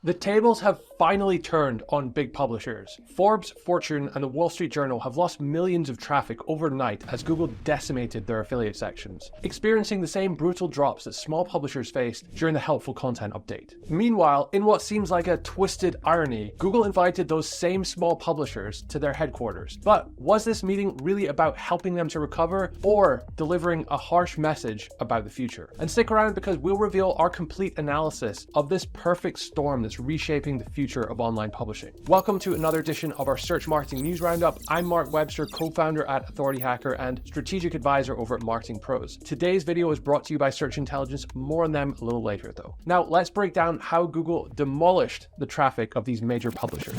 The tables have finally turned on big publishers. Forbes, Fortune, and the Wall Street Journal have lost millions of traffic overnight as Google decimated their affiliate sections, experiencing the same brutal drops that small publishers faced during the helpful content update. Meanwhile, in what seems like a twisted irony, Google invited those same small publishers to their headquarters. But was this meeting really about helping them to recover or delivering a harsh message about the future? And stick around because we'll reveal our complete analysis of this perfect storm that's reshaping the future of online publishing. Welcome to another edition of our Search Marketing News Roundup. I'm Mark Webster, co-founder at Authority Hacker and strategic advisor over at Marketing Pros. Today's video is brought to you by Search Intelligence. More on them a little later though. Now let's break down how Google demolished the traffic of these major publishers.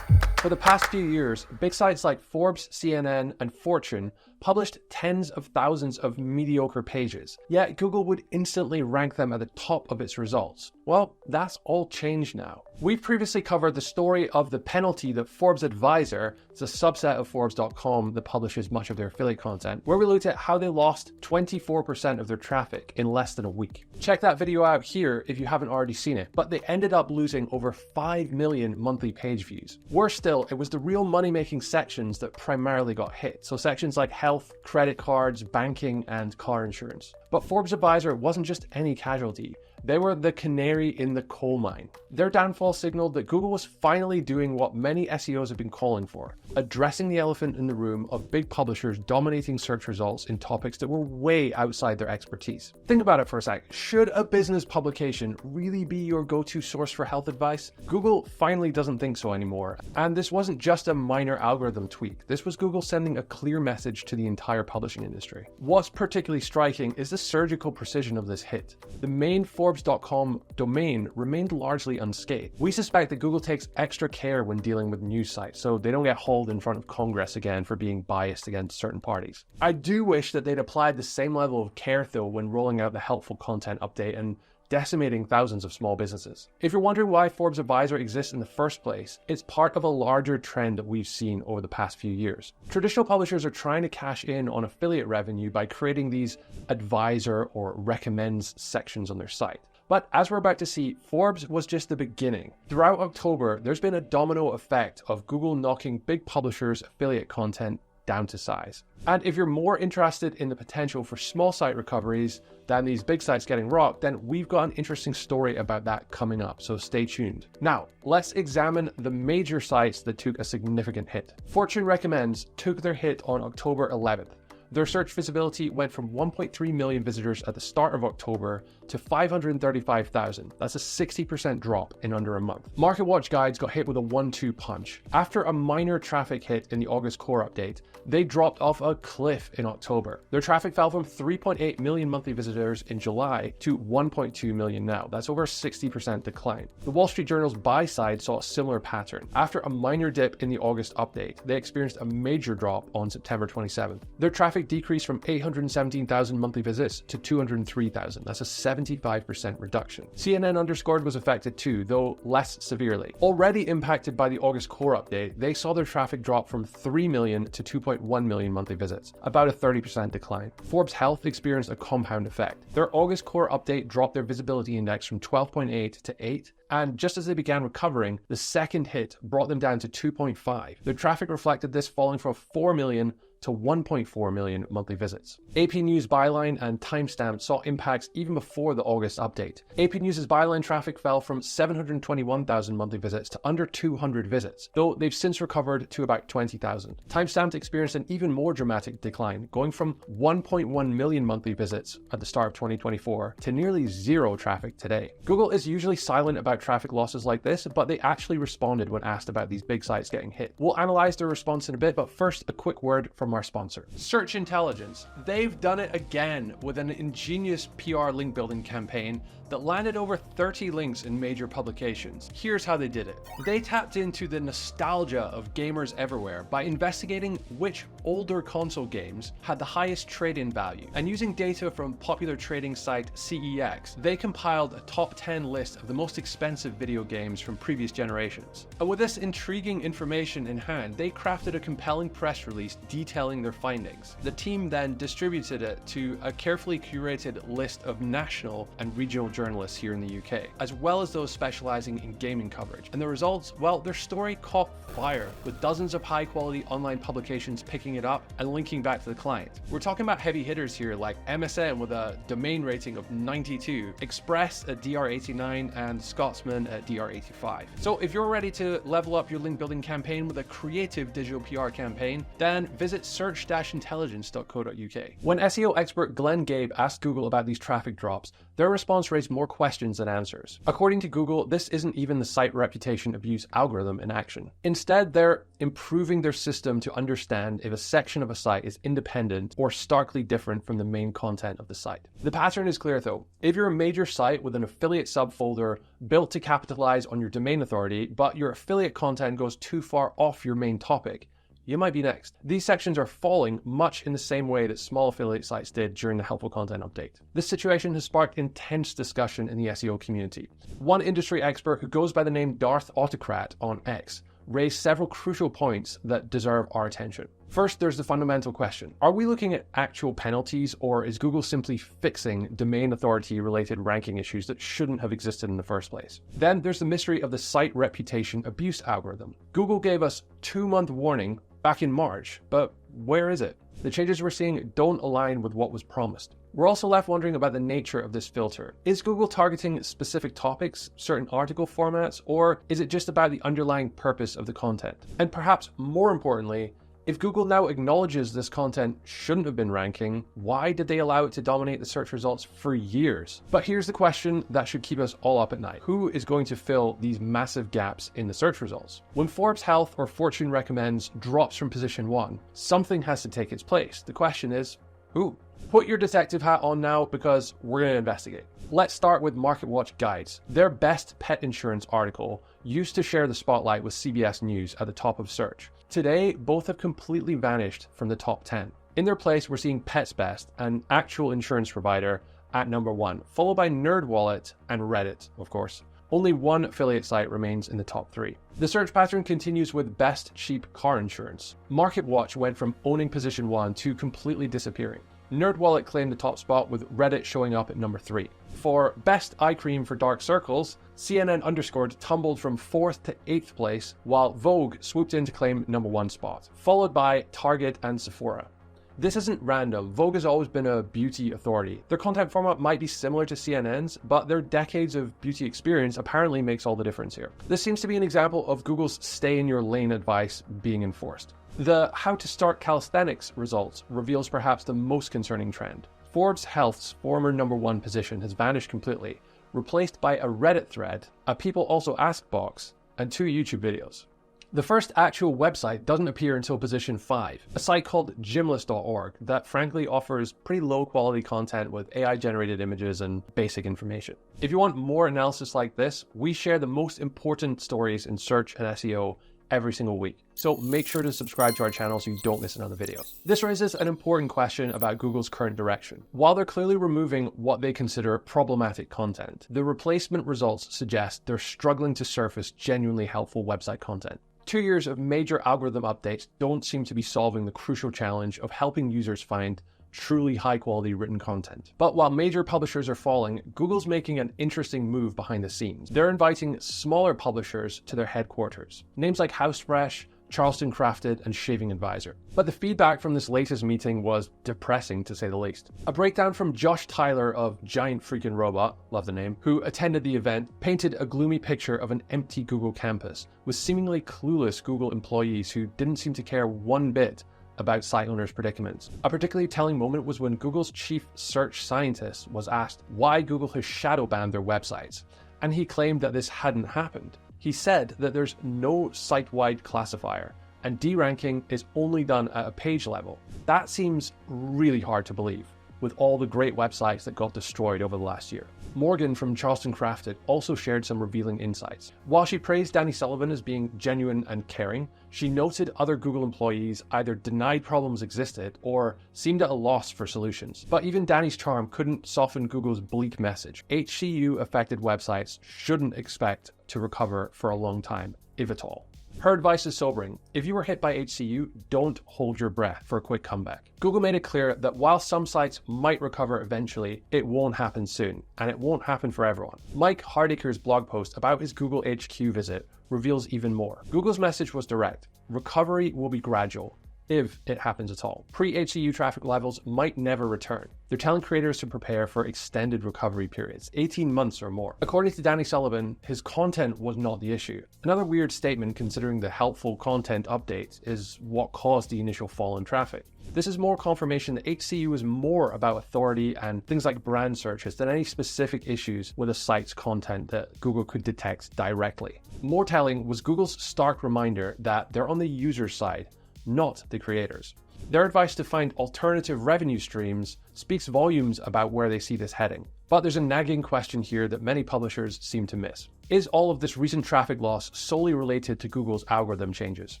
For the past few years, big sites like Forbes, CNN, and Fortune published tens of thousands of mediocre pages, yet Google would instantly rank them at the top of its results. Well, that's all changed now. We've previously covered the story of the penalty that Forbes Advisor, it's a subset of Forbes.com that publishes much of their affiliate content, where we looked at how they lost 24% of their traffic in less than a week. Check that video out here if you haven't already seen it, but they ended up losing over 5 million monthly page views. Worse still, it was the real money-making sections that primarily got hit, so sections like health, credit cards, banking, and car insurance. But Forbes Advisor wasn't just any casualty. They were the canary in the coal mine. Their downfall signaled that Google was finally doing what many SEOs have been calling for, addressing the elephant in the room of big publishers dominating search results in topics that were way outside their expertise. Think about it for a sec. Should a business publication really be your go-to source for health advice? Google finally doesn't think so anymore. And this wasn't just a minor algorithm tweak. This was Google sending a clear message to the entire publishing industry. What's particularly striking is the surgical precision of this hit. The main Forbes.com domain remained largely unscathed. We suspect that Google takes extra care when dealing with news sites, so they don't get hauled in front of Congress again for being biased against certain parties. I do wish that they'd applied the same level of care though when rolling out the helpful content update and decimating thousands of small businesses. If you're wondering why Forbes Advisor exists in the first place, it's part of a larger trend that we've seen over the past few years. Traditional publishers are trying to cash in on affiliate revenue by creating these advisor or recommends sections on their site. But as we're about to see, Forbes was just the beginning. Throughout October, there's been a domino effect of Google knocking big publishers' affiliate content down to size. And if you're more interested in the potential for small site recoveries than these big sites getting rocked, then we've got an interesting story about that coming up, so stay tuned. Now, let's examine the major sites that took a significant hit. Fortune Recommends took their hit on October 11th. Their search visibility went from 1.3 million visitors at the start of October to 535,000. That's a 60% drop in under a month. MarketWatch Guides got hit with a 1-2 punch. After a minor traffic hit in the August core update, they dropped off a cliff in October. Their traffic fell from 3.8 million monthly visitors in July to 1.2 million now. That's over a 60% decline. The Wall Street Journal's buy side saw a similar pattern. After a minor dip in the August update, they experienced a major drop on September 27th. Their traffic decreased from 817,000 monthly visits to 203,000. That's a 75% reduction. CNN Underscored was affected too, though less severely. Already impacted by the August core update, they saw their traffic drop from 3 million to 2.1 million monthly visits, about a 30% decline. Forbes Health experienced a compound effect. Their August core update dropped their visibility index from 12.8 to 8, and just as they began recovering, the second hit brought them down to 2.5. Their traffic reflected this, falling from 4 million to 1.4 million monthly visits. AP News Byline and Timestamp saw impacts even before the August update. AP News' Byline traffic fell from 721,000 monthly visits to under 200 visits, though they've since recovered to about 20,000. Timestamp experienced an even more dramatic decline, going from 1.1 million monthly visits at the start of 2024 to nearly zero traffic today. Google is usually silent about traffic losses like this, but they actually responded when asked about these big sites getting hit. We'll analyze their response in a bit, but first, a quick word from our sponsor. Search Intelligence. They've done it again with an ingenious PR link building campaign that landed over 30 links in major publications. Here's how they did it. They tapped into the nostalgia of gamers everywhere by investigating which older console games had the highest trade-in value. And using data from popular trading site CEX, they compiled a top 10 list of the most expensive video games from previous generations. And with this intriguing information in hand, they crafted a compelling press release detailing their findings. The team then distributed it to a carefully curated list of national and regional journalists here in the UK, as well as those specializing in gaming coverage. And the results, well, their story caught fire, with dozens of high-quality online publications picking it up and linking back to the client. We're talking about heavy hitters here like MSN with a domain rating of 92, Express at DR89, and Scotsman at DR85. So if you're ready to level up your link building campaign with a creative digital PR campaign, then visit search-intelligence.co.uk. When SEO expert Glenn Gabe asked Google about these traffic drops, their response raised more questions than answers. According to Google, this isn't even the site reputation abuse algorithm in action. Instead, they're improving their system to understand if a section of a site is independent or starkly different from the main content of the site. The pattern is clear though. If you're a major site with an affiliate subfolder built to capitalize on your domain authority, but your affiliate content goes too far off your main topic, you might be next. These sections are falling much in the same way that small affiliate sites did during the helpful content update. This situation has sparked intense discussion in the SEO community. One industry expert who goes by the name Darth Autocrat on X raised several crucial points that deserve our attention. First, there's the fundamental question. Are we looking at actual penalties, or is Google simply fixing domain authority related ranking issues that shouldn't have existed in the first place? Then there's the mystery of the site reputation abuse algorithm. Google gave us 2-month warning back in March, but where is it? The changes we're seeing don't align with what was promised. We're also left wondering about the nature of this filter. Is Google targeting specific topics, certain article formats, or is it just about the underlying purpose of the content? And perhaps more importantly, if Google now acknowledges this content shouldn't have been ranking, why did they allow it to dominate the search results for years? But here's the question that should keep us all up at night. Who is going to fill these massive gaps in the search results? When Forbes Health or Fortune Recommends drops from position 1, something has to take its place. The question is, who? Put your detective hat on now, because we're going to investigate. Let's start with MarketWatch Guides. Their best pet insurance article used to share the spotlight with CBS News at the top of search. Today, both have completely vanished from the top 10. In their place, we're seeing Pets Best, an actual insurance provider, at number 1, followed by NerdWallet and Reddit, of course. Only one affiliate site remains in the top 3. The search pattern continues with Best Cheap Car Insurance. MarketWatch went from owning position 1 to completely disappearing. NerdWallet claimed the top spot, with Reddit showing up at number 3. For Best Eye Cream for Dark Circles, CNN Underscored tumbled from 4th to 8th place, while Vogue swooped in to claim number 1 spot, followed by Target and Sephora. This isn't random. Vogue has always been a beauty authority. Their content format might be similar to CNN's, but their decades of beauty experience apparently makes all the difference here. This seems to be an example of Google's stay in your lane advice being enforced. The How to Start Calisthenics results reveals perhaps the most concerning trend. Forbes Health's former number 1 position has vanished completely, replaced by a Reddit thread, a People Also Ask box, and 2 YouTube videos. The first actual website doesn't appear until position 5, a site called gymless.org that frankly offers pretty low quality content with AI generated images and basic information. If you want more analysis like this, we share the most important stories in search and SEO every single week. So make sure to subscribe to our channel so you don't miss another video. This raises an important question about Google's current direction. While they're clearly removing what they consider problematic content, the replacement results suggest they're struggling to surface genuinely helpful website content. 2 years of major algorithm updates don't seem to be solving the crucial challenge of helping users find truly high-quality written content. But while major publishers are falling, Google's making an interesting move behind the scenes. They're inviting smaller publishers to their headquarters. Names like HouseFresh, Charleston Crafted, and Shaving Advisor. But the feedback from this latest meeting was depressing, to say the least. A breakdown from Josh Tyler of Giant Freaking Robot, love the name, who attended the event, painted a gloomy picture of an empty Google campus, with seemingly clueless Google employees who didn't seem to care one bit about site owners' predicaments. A particularly telling moment was when Google's chief search scientist was asked why Google has shadow banned their websites, and he claimed that this hadn't happened. He said that there's no site-wide classifier, and deranking is only done at a page level. That seems really hard to believe. with all the great websites that got destroyed over the last year. Morgan from Charleston Crafted also shared some revealing insights. While she praised Danny Sullivan as being genuine and caring, she noted other Google employees either denied problems existed or seemed at a loss for solutions. But even Danny's charm couldn't soften Google's bleak message. HCU-affected websites shouldn't expect to recover for a long time, if at all. Her advice is sobering. If you were hit by HCU, don't hold your breath for a quick comeback. Google made it clear that while some sites might recover eventually, it won't happen soon, and it won't happen for everyone. Mike Hardacre's blog post about his Google HQ visit reveals even more. Google's message was direct. Recovery will be gradual, if it happens at all. Pre-HCU traffic levels might never return. They're telling creators to prepare for extended recovery periods, 18 months or more. According to Danny Sullivan, his content was not the issue. Another weird statement considering the helpful content updates is what caused the initial fall in traffic. This is more confirmation that HCU is more about authority and things like brand searches than any specific issues with a site's content that Google could detect directly. More telling was Google's stark reminder that they're on the user side, not the creators. Their advice to find alternative revenue streams speaks volumes about where they see this heading. But there's a nagging question here that many publishers seem to miss. Is all of this recent traffic loss solely related to Google's algorithm changes?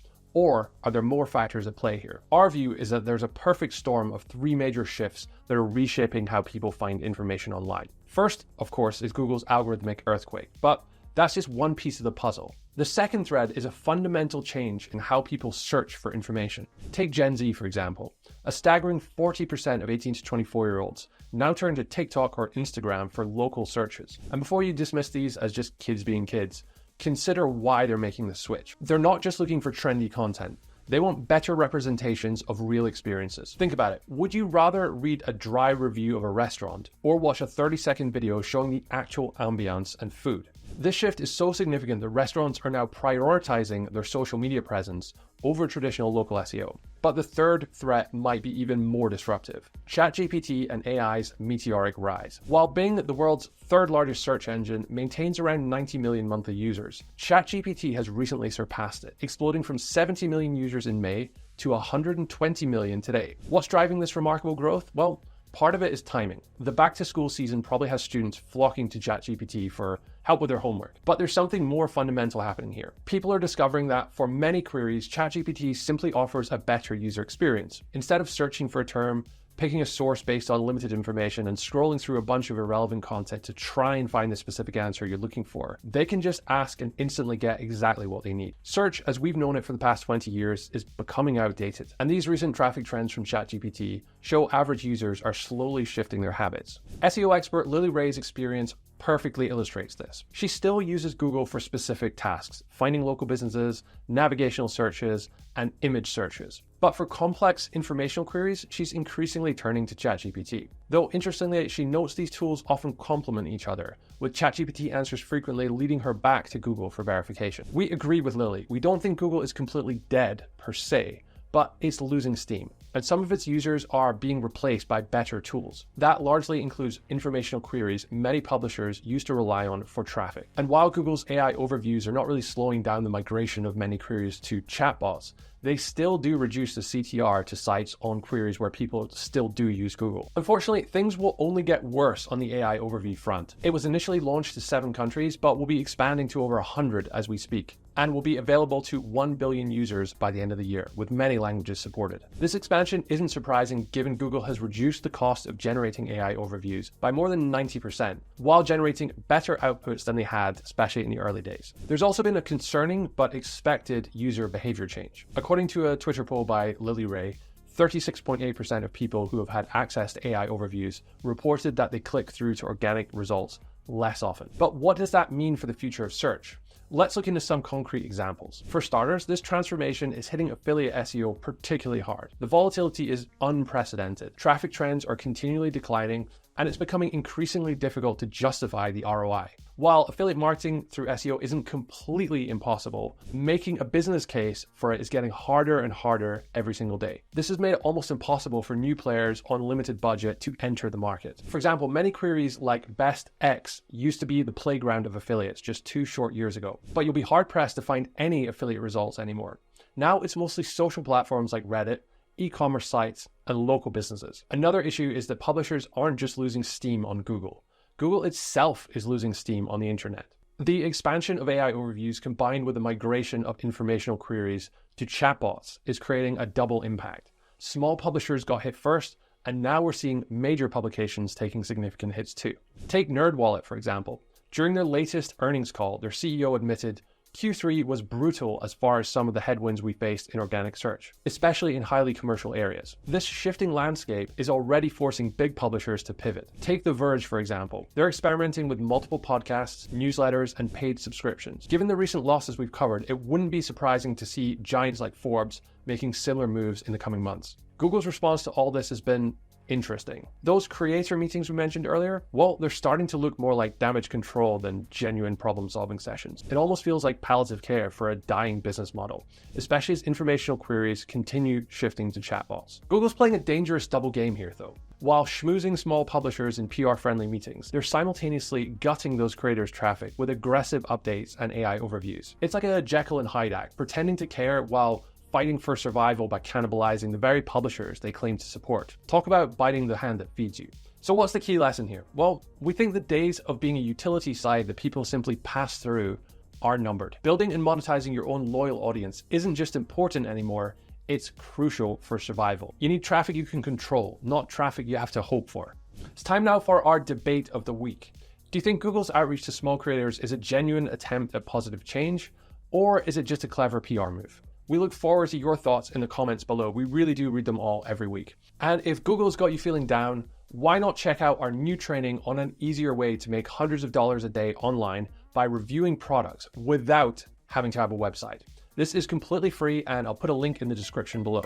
Or are there more factors at play here? Our view is that there's a perfect storm of three major shifts that are reshaping how people find information online. First, of course, is Google's algorithmic earthquake, but that's just one piece of the puzzle. The second thread is a fundamental change in how people search for information. Take Gen Z, for example. A staggering 40% of 18 to 24-year-olds now turn to TikTok or Instagram for local searches. And before you dismiss these as just kids being kids, consider why they're making the switch. They're not just looking for trendy content. They want better representations of real experiences. Think about it. Would you rather read a dry review of a restaurant or watch a 30-second video showing the actual ambiance and food? This shift is so significant that restaurants are now prioritizing their social media presence over traditional local SEO. But the third threat might be even more disruptive. ChatGPT and AI's meteoric rise. While Bing, the world's third largest search engine, maintains around 90 million monthly users, ChatGPT has recently surpassed it, exploding from 70 million users in May to 120 million today. What's driving this remarkable growth? Well, part of it is timing. The back-to-school season probably has students flocking to ChatGPT for help with their homework. But there's something more fundamental happening here. People are discovering that for many queries, ChatGPT simply offers a better user experience. Instead of searching for a term, picking a source based on limited information, and scrolling through a bunch of irrelevant content to try and find the specific answer you're looking for, they can just ask and instantly get exactly what they need. Search, as we've known it for the past 20 years, is becoming outdated. And these recent traffic trends from ChatGPT show average users are slowly shifting their habits. SEO expert Lily Ray's experience perfectly illustrates this. She still uses Google for specific tasks, finding local businesses, navigational searches, and image searches. But for complex informational queries, she's increasingly turning to ChatGPT. Though interestingly, she notes these tools often complement each other, with ChatGPT answers frequently leading her back to Google for verification. We agree with Lily. We don't think Google is completely dead per se, but it's losing steam, and some of its users are being replaced by better tools. That largely includes informational queries many publishers used to rely on for traffic. And while Google's AI overviews are not really slowing down the migration of many queries to chatbots, they still do reduce the CTR to sites on queries where people still do use Google. Unfortunately, things will only get worse on the AI overview front. It was initially launched to 7 countries, but will be expanding to over 100 as we speak, and will be available to 1 billion users by the end of the year, with many languages supported. This expansion isn't surprising given Google has reduced the cost of generating AI overviews by more than 90%, while generating better outputs than they had, especially in the early days. There's also been a concerning but expected user behavior change. According to a Twitter poll by Lily Ray, 36.8% of people who have had access to AI overviews reported that they click through to organic results less often. But what does that mean for the future of search? Let's look into some concrete examples. For starters, this transformation is hitting affiliate SEO particularly hard. The volatility is unprecedented. Traffic trends are continually declining, and it's becoming increasingly difficult to justify the ROI. While affiliate marketing through SEO isn't completely impossible, making a business case for it is getting harder and harder every single day. This has made it almost impossible for new players on limited budget to enter the market. For example, many queries like Best X used to be the playground of affiliates just 2 short years ago, but you'll be hard pressed to find any affiliate results anymore. Now it's mostly social platforms like Reddit, e-commerce sites, and local businesses. Another issue is that publishers aren't just losing steam on Google. Google itself is losing steam on the internet. The expansion of AI overviews combined with the migration of informational queries to chatbots is creating a double impact. Small publishers got hit first, and now we're seeing major publications taking significant hits too. Take NerdWallet, for example. During their latest earnings call, their CEO admitted Q3 was brutal as far as some of the headwinds we faced in organic search, especially in highly commercial areas. This shifting landscape is already forcing big publishers to pivot. Take The Verge, for example. They're experimenting with multiple podcasts, newsletters, and paid subscriptions. Given the recent losses we've covered, it wouldn't be surprising to see giants like Forbes making similar moves in the coming months. Google's response to all this has been interesting. Those creator meetings we mentioned earlier, well, they're starting to look more like damage control than genuine problem-solving sessions. It almost feels like palliative care for a dying business model, especially as informational queries continue shifting to chatbots. Google's playing a dangerous double game here, though. While schmoozing small publishers in PR-friendly meetings, they're simultaneously gutting those creators' traffic with aggressive updates and AI overviews. It's like a Jekyll and Hyde act, pretending to care while fighting for survival by cannibalizing the very publishers they claim to support. Talk about biting the hand that feeds you. So what's the key lesson here? Well, we think the days of being a utility site that people simply pass through are numbered. Building and monetizing your own loyal audience isn't just important anymore, it's crucial for survival. You need traffic you can control, not traffic you have to hope for. It's time now for our debate of the week. Do you think Google's outreach to small creators is a genuine attempt at positive change, or is it just a clever PR move? We look forward to your thoughts in the comments below. We really do read them all every week. And if Google's got you feeling down, why not check out our new training on an easier way to make hundreds of dollars a day online by reviewing products without having to have a website. This is completely free, and I'll put a link in the description below.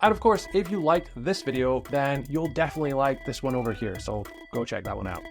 And of course, if you liked this video, then you'll definitely like this one over here, so go check that one out.